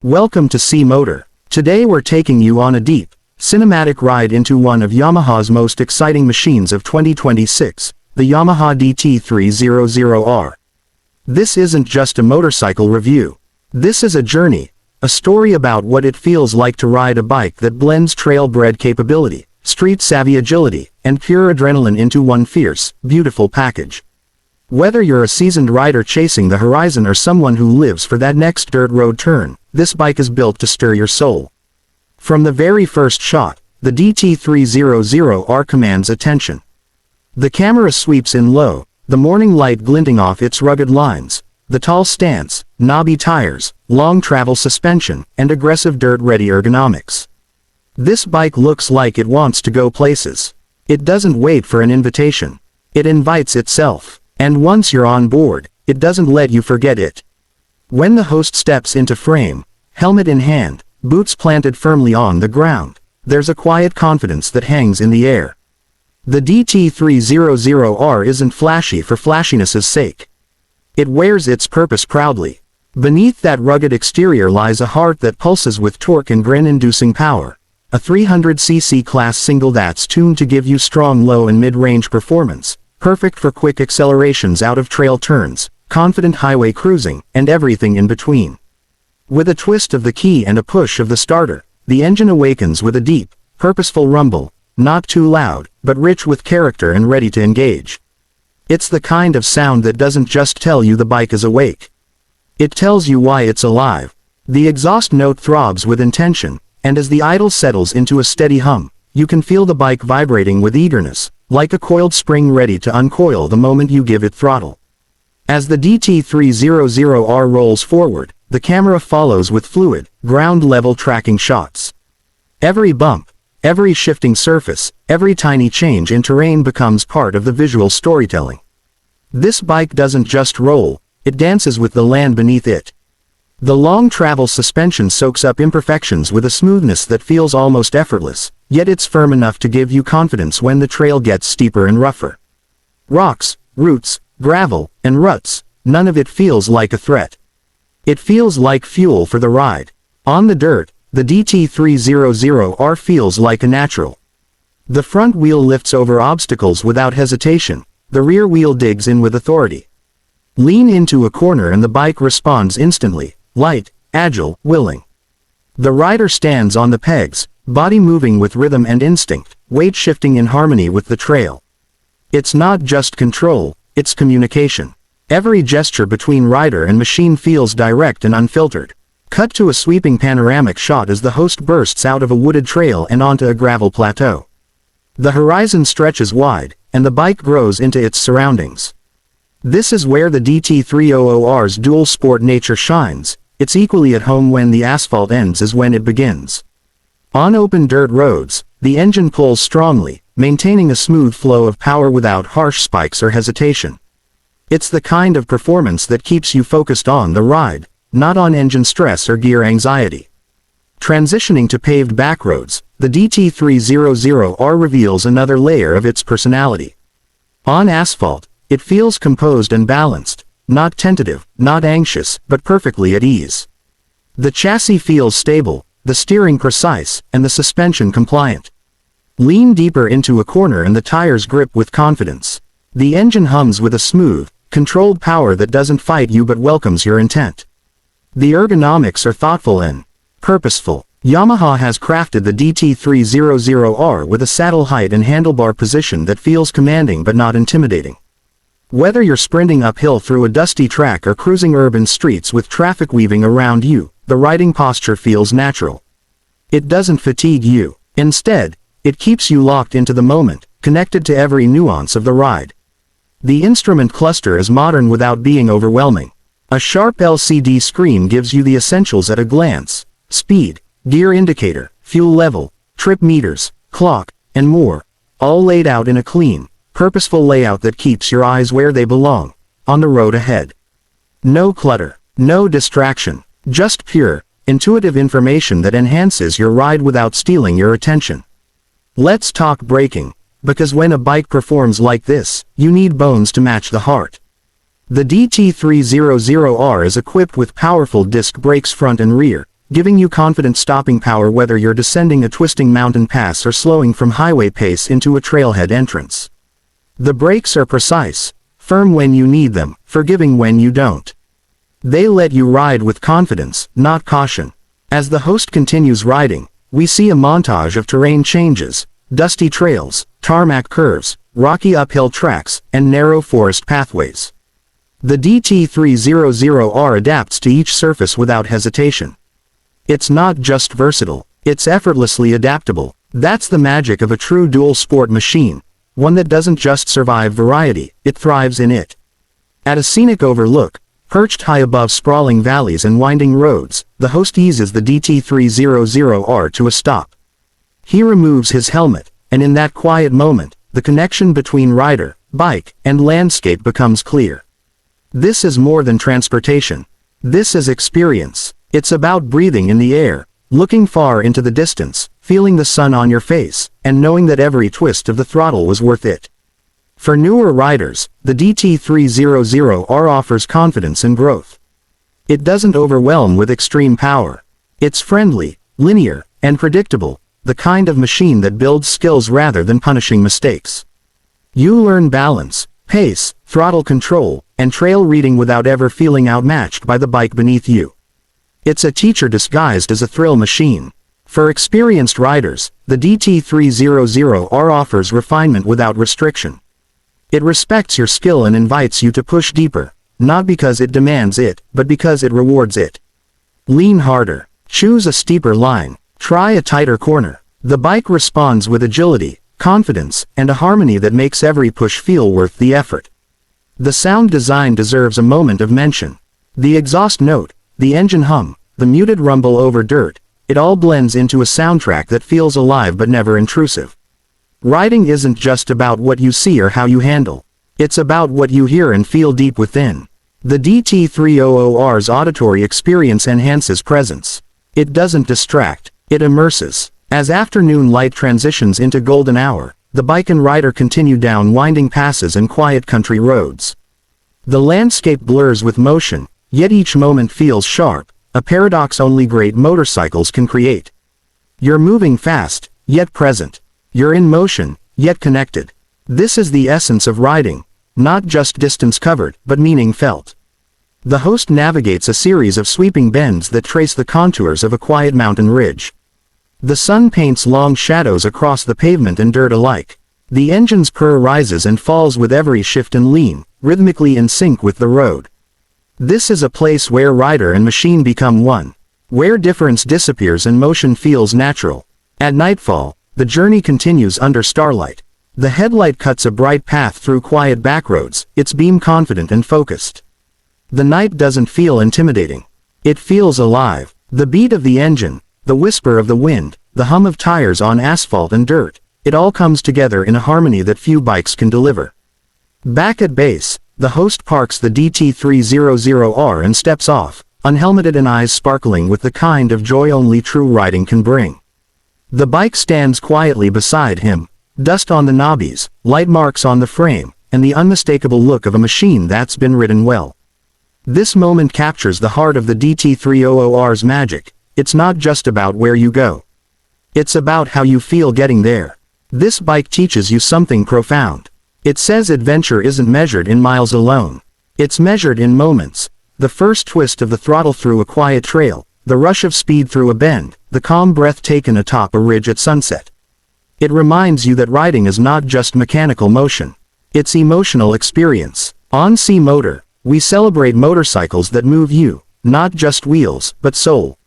Welcome to C Motor. Today we're taking you on a deep, cinematic ride into one of Yamaha's most exciting machines of 2026, the Yamaha DT300R. This isn't just a motorcycle review. This is a journey, a story about what it feels like to ride a bike that blends trail-bred capability, street-savvy agility, and pure adrenaline into one fierce, beautiful package. Whether you're a seasoned rider chasing the horizon or someone who lives for that next dirt road turn, this bike is built to stir your soul. From the very first shot, the DT300R commands attention. The camera sweeps in low, the morning light glinting off its rugged lines, the tall stance, knobby tires, long travel suspension, and aggressive dirt-ready ergonomics. This bike looks like it wants to go places. It doesn't wait for an invitation. It invites itself. And once you're on board, it doesn't let you forget it. When the host steps into frame, helmet in hand, boots planted firmly on the ground, there's a quiet confidence that hangs in the air. The DT300R isn't flashy for flashiness' sake. It wears its purpose proudly. Beneath that rugged exterior lies a heart that pulses with torque and grin-inducing power. A 300cc class single that's tuned to give you strong low and mid-range performance, perfect for quick accelerations out of trail turns, confident highway cruising, and everything in between. With a twist of the key and a push of the starter, the engine awakens with a deep, purposeful rumble, not too loud, but rich with character and ready to engage. It's the kind of sound that doesn't just tell you the bike is awake. It tells you why it's alive. The exhaust note throbs with intention, and as the idle settles into a steady hum, you can feel the bike vibrating with eagerness, like a coiled spring ready to uncoil the moment you give it throttle. As the DT300R rolls forward, the camera follows with fluid, ground-level tracking shots. Every bump, every shifting surface, every tiny change in terrain becomes part of the visual storytelling. This bike doesn't just roll, it dances with the land beneath it. The long travel suspension soaks up imperfections with a smoothness that feels almost effortless, yet it's firm enough to give you confidence when the trail gets steeper and rougher. Rocks, roots, gravel, and ruts, none of it feels like a threat. It feels like fuel for the ride. On the dirt, the DT300R feels like a natural. The front wheel lifts over obstacles without hesitation, the rear wheel digs in with authority. Lean into a corner and the bike responds instantly, light, agile, willing. The rider stands on the pegs, body moving with rhythm and instinct, weight shifting in harmony with the trail. It's not just control, it's communication. Every gesture between rider and machine feels direct and unfiltered. Cut to a sweeping panoramic shot as the host bursts out of a wooded trail and onto a gravel plateau. The horizon stretches wide, and the bike grows into its surroundings. This is where the DT300R's dual sport nature shines. It's equally at home when the asphalt ends as when it begins. On open dirt roads, the engine pulls strongly, maintaining a smooth flow of power without harsh spikes or hesitation. It's the kind of performance that keeps you focused on the ride, not on engine stress or gear anxiety. Transitioning to paved backroads, the DT300R reveals another layer of its personality. On asphalt, it feels composed and balanced, not tentative, not anxious, but perfectly at ease. The chassis feels stable, the steering precise, and the suspension compliant. Lean deeper into a corner and the tires grip with confidence. The engine hums with a smooth, controlled power that doesn't fight you but welcomes your intent. The ergonomics are thoughtful and purposeful. Yamaha has crafted the DT300R with a saddle height and handlebar position that feels commanding but not intimidating. Whether you're sprinting uphill through a dusty track or cruising urban streets with traffic weaving around you, the riding posture feels natural. It doesn't fatigue you. Instead, it keeps you locked into the moment, connected to every nuance of the ride. The instrument cluster is modern without being overwhelming. A sharp LCD screen gives you the essentials at a glance: speed, gear indicator, fuel level, trip meters, clock, and more, all laid out in a clean, purposeful layout that keeps your eyes where they belong, on the road ahead. No clutter, no distraction, just pure, intuitive information that enhances your ride without stealing your attention. Let's talk braking, because when a bike performs like this, you need bones to match the heart. The DT300R is equipped with powerful disc brakes front and rear, giving you confident stopping power whether you're descending a twisting mountain pass or slowing from highway pace into a trailhead entrance. The brakes are precise, firm when you need them, forgiving when you don't. They let you ride with confidence, not caution. As the host continues riding, we see a montage of terrain changes, dusty trails, tarmac curves, rocky uphill tracks, and narrow forest pathways. The DT300R adapts to each surface without hesitation. It's not just versatile, it's effortlessly adaptable. That's the magic of a true dual-sport machine, one that doesn't just survive variety, it thrives in it. At a scenic overlook, perched high above sprawling valleys and winding roads, the host eases the DT300R to a stop. He removes his helmet, and in that quiet moment, the connection between rider, bike, and landscape becomes clear. This is more than transportation. This is experience. It's about breathing in the air, looking far into the distance, feeling the sun on your face, and knowing that every twist of the throttle was worth it. For newer riders, the DT300R offers confidence and growth. It doesn't overwhelm with extreme power. It's friendly, linear, and predictable, the kind of machine that builds skills rather than punishing mistakes. You learn balance, pace, throttle control, and trail reading without ever feeling outmatched by the bike beneath you. It's a teacher disguised as a thrill machine. For experienced riders, the DT300R offers refinement without restriction. It respects your skill and invites you to push deeper, not because it demands it, but because it rewards it. Lean harder, choose a steeper line, try a tighter corner. The bike responds with agility, confidence, and a harmony that makes every push feel worth the effort. The sound design deserves a moment of mention. The exhaust note, the engine hum, the muted rumble over dirt, it all blends into a soundtrack that feels alive but never intrusive. Riding isn't just about what you see or how you handle. It's about what you hear and feel deep within. The DT300R's auditory experience enhances presence. It doesn't distract, it immerses. As afternoon light transitions into golden hour, the bike and rider continue down winding passes and quiet country roads. The landscape blurs with motion, yet each moment feels sharp, a paradox only great motorcycles can create. You're moving fast, yet present. You're in motion, yet connected. This is the essence of riding, not just distance covered, but meaning felt. The host navigates a series of sweeping bends that trace the contours of a quiet mountain ridge. The sun paints long shadows across the pavement and dirt alike. The engine's purr rises and falls with every shift and lean, rhythmically in sync with the road. This is a place where rider and machine become one, where difference disappears and motion feels natural. At nightfall, the journey continues under starlight. The headlight cuts a bright path through quiet backroads, its beam confident and focused. The night doesn't feel intimidating. It feels alive. The beat of the engine, the whisper of the wind, the hum of tires on asphalt and dirt, it all comes together in a harmony that few bikes can deliver. Back at base, the host parks the DT300R and steps off, unhelmeted and eyes sparkling with the kind of joy only true riding can bring. The bike stands quietly beside him, dust on the knobbies, light marks on the frame, and the unmistakable look of a machine that's been ridden well. This moment captures the heart of the DT300R's magic. It's not just about where you go. It's about how you feel getting there. This bike teaches you something profound. It says adventure isn't measured in miles alone. It's measured in moments. The first twist of the throttle through a quiet trail, the rush of speed through a bend, the calm breath taken atop a ridge at sunset. It reminds you that riding is not just mechanical motion. It's emotional experience. On C-Motor, we celebrate motorcycles that move you, not just wheels, but soul.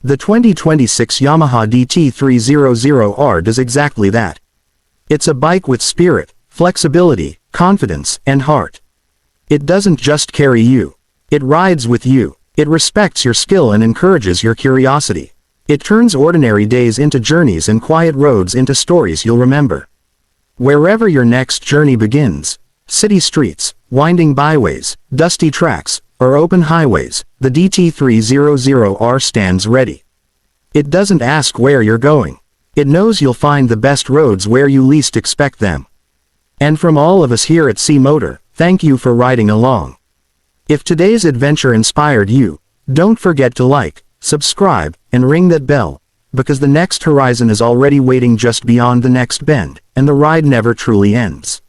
The 2026 Yamaha DT300R does exactly that. It's a bike with spirit, flexibility, confidence, and heart. It doesn't just carry you. It rides with you. It respects your skill and encourages your curiosity. It turns ordinary days into journeys and quiet roads into stories you'll remember. Wherever your next journey begins, city streets, winding byways, dusty tracks, or open highways, the DT300R stands ready. It doesn't ask where you're going. It knows you'll find the best roads where you least expect them. And from all of us here at C-Motor, thank you for riding along. If today's adventure inspired you, don't forget to like, subscribe, and ring that bell, because the next horizon is already waiting just beyond the next bend, and the ride never truly ends.